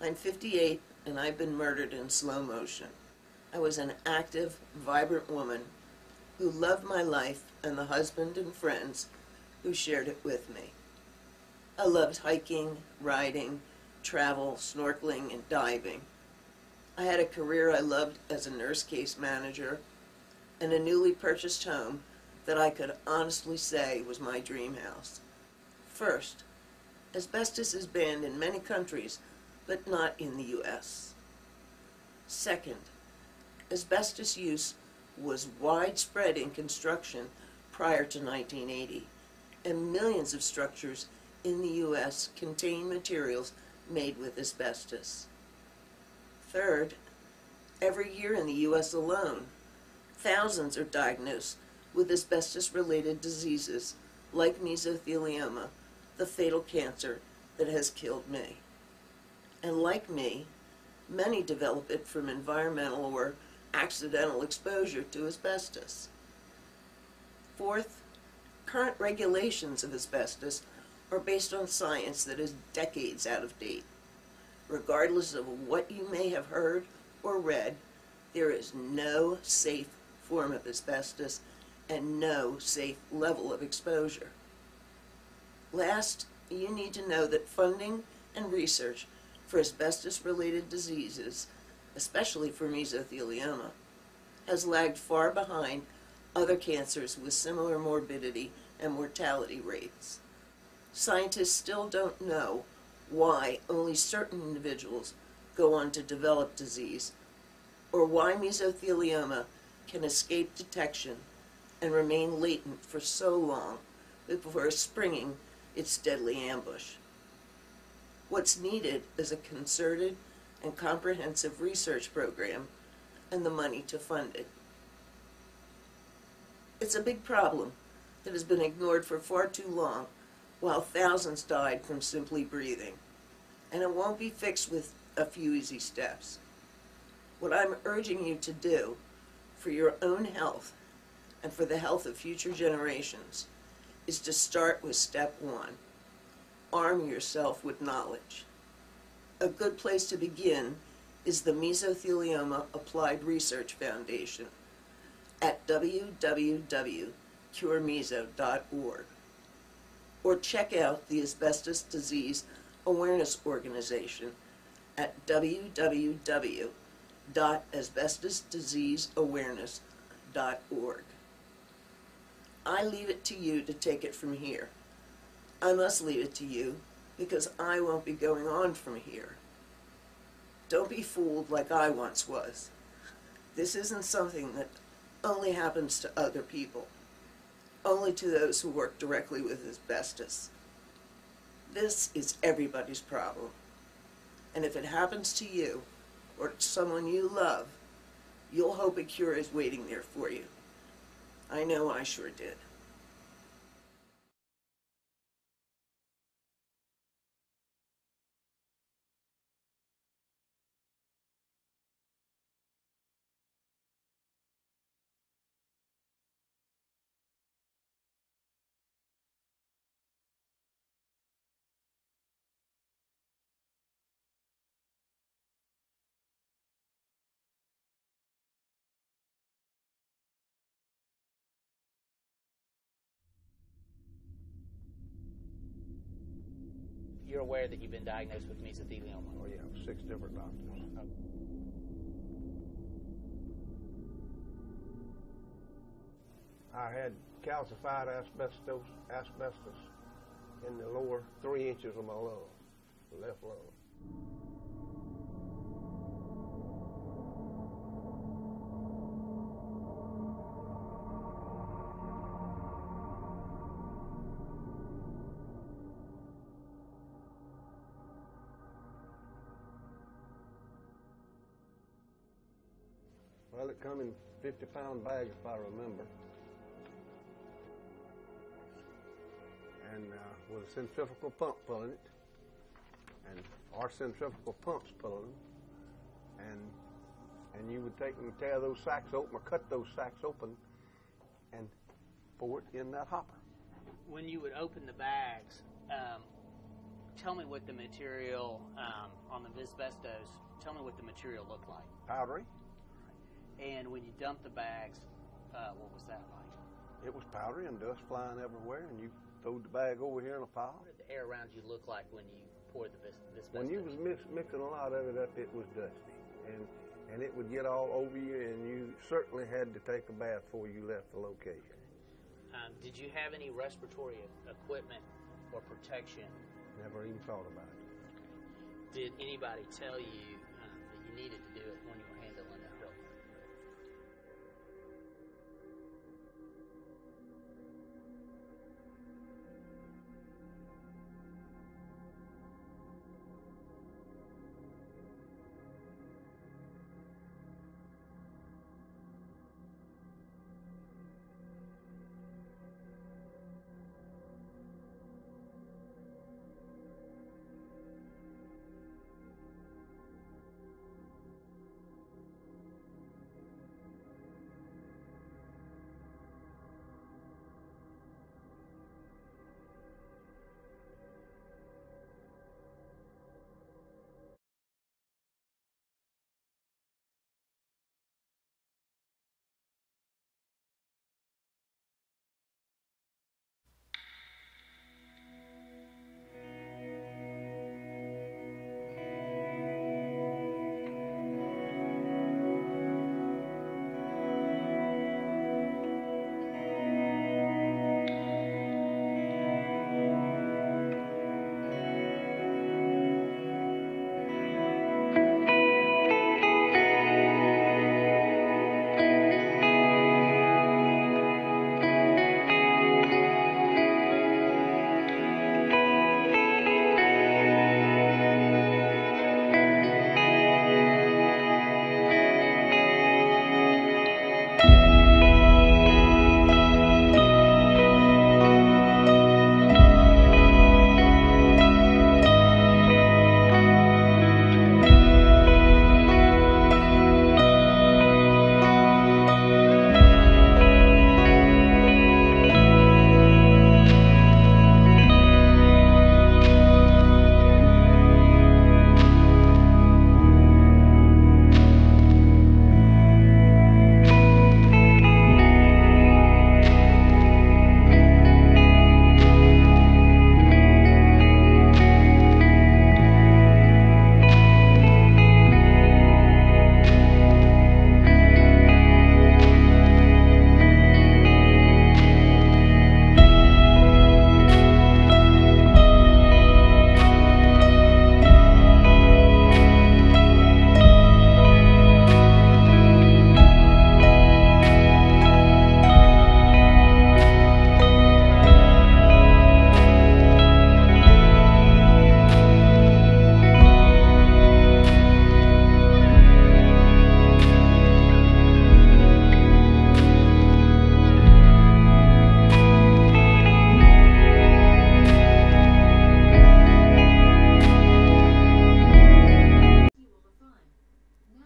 I'm 58 and I've been murdered in slow motion. I was an active, vibrant woman who loved my life and the husband and friends who shared it with me. I loved hiking, riding, travel, snorkeling, and diving. I had a career I loved as a nurse case manager and a newly purchased home that I could honestly say was my dream house. First, asbestos is banned in many countries, but not in the U.S. Second, asbestos use was widespread in construction prior to 1980, and millions of structures in the U.S. contain materials made with asbestos. Third, every year in the U.S. alone, thousands are diagnosed with asbestos-related diseases like mesothelioma, the fatal cancer that has killed me. And like me, many develop it from environmental or accidental exposure to asbestos. Fourth, current regulations of asbestos are based on science that is decades out of date. Regardless of what you may have heard or read, there is no safe form of asbestos and no safe level of exposure. Last, you need to know that funding and research for asbestos-related diseases, especially for mesothelioma, has lagged far behind other cancers with similar morbidity and mortality rates. Scientists still don't know why only certain individuals go on to develop disease, or why mesothelioma can escape detection and remain latent for so long before springing its deadly ambush. What's needed is a concerted and comprehensive research program and the money to fund it. It's a big problem that has been ignored for far too long, while thousands died from simply breathing, and it won't be fixed with a few easy steps. What I'm urging you to do for your own health and for the health of future generations is to start with step one. Arm yourself with knowledge. A good place to begin is the Mesothelioma Applied Research Foundation at www.curemeso.org, or check out the Asbestos Disease Awareness Organization at www.asbestosdiseaseawareness.org. I leave it to you to take it from here. I must leave it to you because I won't be going on from here. Don't be fooled like I once was. This isn't something that only happens to other people, only to those who work directly with asbestos. This is everybody's problem. And if it happens to you or to someone you love, you'll hope a cure is waiting there for you. I know I sure did. You're aware that you've been diagnosed with mesothelioma? Oh yeah, 6 different doctors. I had calcified asbestos in the lower 3 inches of my lung, the left lung. Well, it come in 50-pound bags, if I remember. And with a centrifugal pump pulling it, and our centrifugal pumps pulling them, and you would take and tear those sacks open or cut those sacks open and pour it in that hopper. When you would open the bags, tell me what the material on the asbestos, tell me what the material looked like. Powdery. And when you dumped the bags, what was that like? It was powdery and dust flying everywhere, and you throwed the bag over here in a pile. What did the air around you look like when you poured the asbestos? When you was mixing a lot of it up, it was dusty, and it would get all over you, and you certainly had to take a bath before you left the location. Did you have any respiratory equipment or protection? Never even thought about it. Did anybody tell you that you needed to do it when you were handling that building?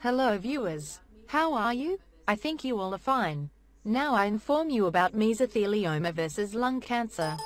Hello viewers, how are you? I think you all are fine. Now I inform you about mesothelioma versus lung cancer.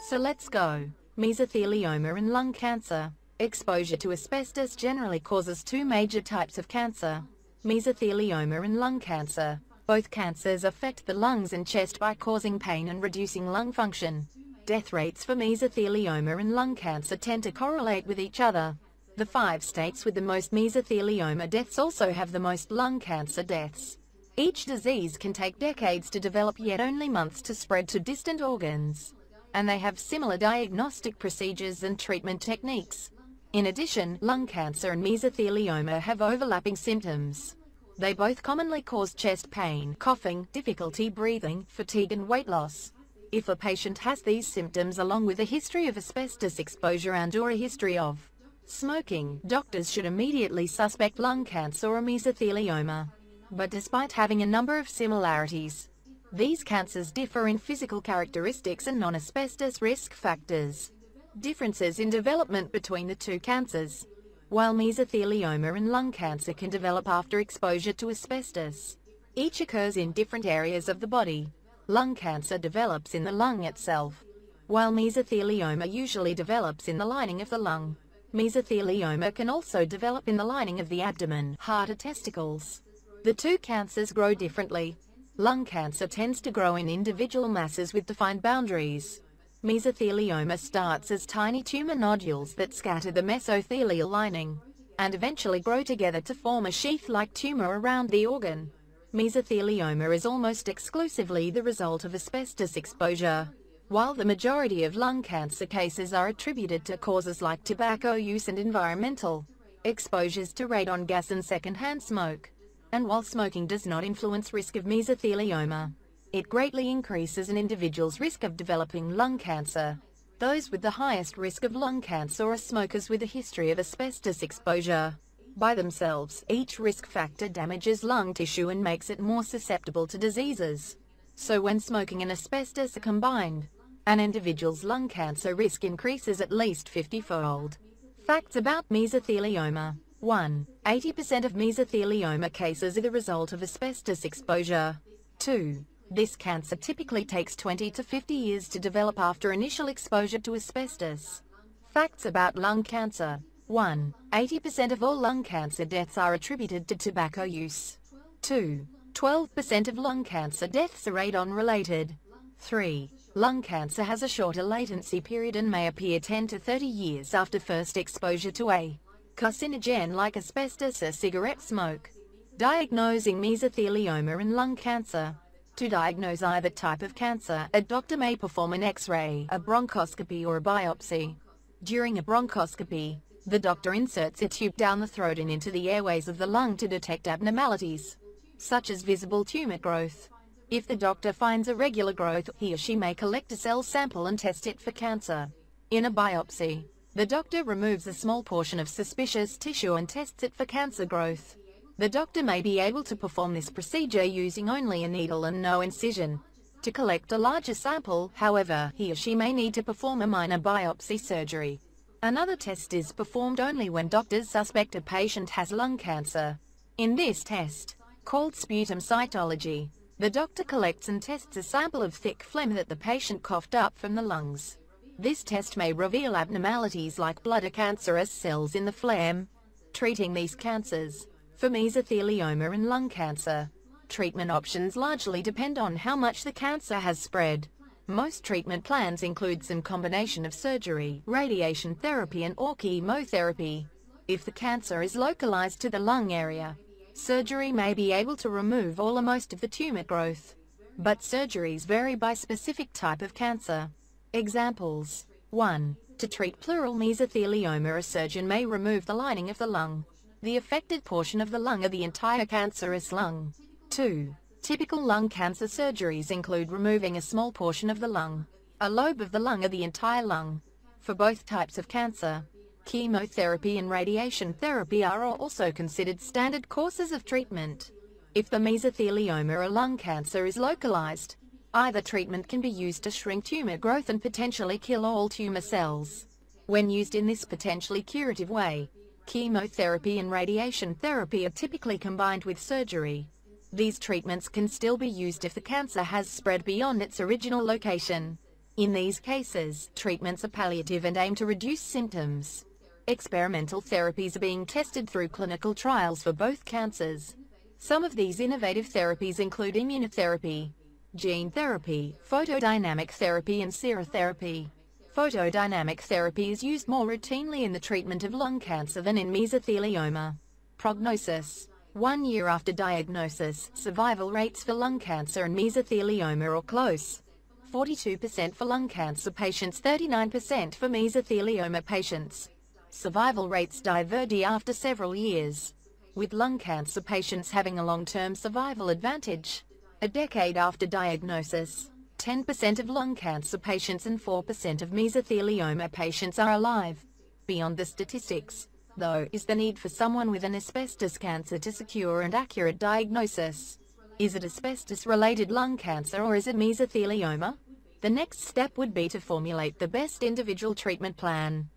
So let's go. Mesothelioma and lung cancer. Exposure to asbestos generally causes two major types of cancer: mesothelioma and lung cancer. Both cancers affect the lungs and chest by causing pain and reducing lung function. Death rates for mesothelioma and lung cancer tend to correlate with each other. The 5 states with the most mesothelioma deaths also have the most lung cancer deaths. Each disease can take decades to develop, yet only months to spread to distant organs. And they have similar diagnostic procedures and treatment techniques. In addition, lung cancer and mesothelioma have overlapping symptoms. They both commonly cause chest pain, coughing, difficulty breathing, fatigue and weight loss. If a patient has these symptoms along with a history of asbestos exposure and/or a history of smoking, doctors should immediately suspect lung cancer or mesothelioma. But despite having a number of similarities, these cancers differ in physical characteristics and non-asbestos risk factors. Differences in development between the two cancers. While mesothelioma and lung cancer can develop after exposure to asbestos, each occurs in different areas of the body. Lung cancer develops in the lung itself. While mesothelioma usually develops in the lining of the lung, mesothelioma can also develop in the lining of the abdomen, heart or testicles. The two cancers grow differently. Lung cancer tends to grow in individual masses with defined boundaries. Mesothelioma starts as tiny tumor nodules that scatter the mesothelial lining, and eventually grow together to form a sheath-like tumor around the organ. Mesothelioma is almost exclusively the result of asbestos exposure. While the majority of lung cancer cases are attributed to causes like tobacco use and environmental exposures to radon gas and secondhand smoke, and while smoking does not influence risk of mesothelioma, it greatly increases an individual's risk of developing lung cancer. Those with the highest risk of lung cancer are smokers with a history of asbestos exposure. By themselves, each risk factor damages lung tissue and makes it more susceptible to diseases. So when smoking and asbestos are combined, an individual's lung cancer risk increases at least 50-fold. Facts about mesothelioma. 1. 80% of mesothelioma cases are the result of asbestos exposure. 2. This cancer typically takes 20 to 50 years to develop after initial exposure to asbestos. Facts about lung cancer. 1. 80% of all lung cancer deaths are attributed to tobacco use. 2. 12% of lung cancer deaths are radon-related. 3. Lung cancer has a shorter latency period and may appear 10 to 30 years after first exposure to a carcinogen like asbestos or cigarette smoke. Diagnosing mesothelioma and lung cancer. To diagnose either type of cancer, a doctor may perform an X-ray, a bronchoscopy or a biopsy. During a bronchoscopy, the doctor inserts a tube down the throat and into the airways of the lung to detect abnormalities, such as visible tumor growth. If the doctor finds irregular growth, he or she may collect a cell sample and test it for cancer. In a biopsy, the doctor removes a small portion of suspicious tissue and tests it for cancer growth. The doctor may be able to perform this procedure using only a needle and no incision. To collect a larger sample, however, he or she may need to perform a minor biopsy surgery. Another test is performed only when doctors suspect a patient has lung cancer. In this test, called sputum cytology, the doctor collects and tests a sample of thick phlegm that the patient coughed up from the lungs. This test may reveal abnormalities like blood or cancerous cells in the phlegm. Treating these cancers. For mesothelioma and lung cancer, treatment options largely depend on how much the cancer has spread. Most treatment plans include some combination of surgery, radiation therapy and/or chemotherapy. If the cancer is localized to the lung area, surgery may be able to remove all or most of the tumor growth. But surgeries vary by specific type of cancer. Examples. 1. To treat pleural mesothelioma, a surgeon may remove the lining of the lung, the affected portion of the lung or the entire cancerous lung. 2. Typical lung cancer surgeries include removing a small portion of the lung, a lobe of the lung or the entire lung. For both types of cancer, chemotherapy and radiation therapy are also considered standard courses of treatment. If the mesothelioma or lung cancer is localized, either treatment can be used to shrink tumor growth and potentially kill all tumor cells. When used in this potentially curative way, chemotherapy and radiation therapy are typically combined with surgery. These treatments can still be used if the cancer has spread beyond its original location. In these cases, treatments are palliative and aim to reduce symptoms. Experimental therapies are being tested through clinical trials for both cancers. Some of these innovative therapies include immunotherapy, gene therapy, photodynamic therapy and serotherapy. Photodynamic therapy is used more routinely in the treatment of lung cancer than in mesothelioma. Prognosis. 1 year after diagnosis, survival rates for lung cancer and mesothelioma are close. 42% for lung cancer patients, 39% for mesothelioma patients. Survival rates diverge after several years, with lung cancer patients having a long-term survival advantage. A decade after diagnosis, 10% of lung cancer patients and 4% of mesothelioma patients are alive. Beyond the statistics, though, is the need for someone with an asbestos cancer to secure an accurate diagnosis. Is it asbestos-related lung cancer or is it mesothelioma? The next step would be to formulate the best individual treatment plan.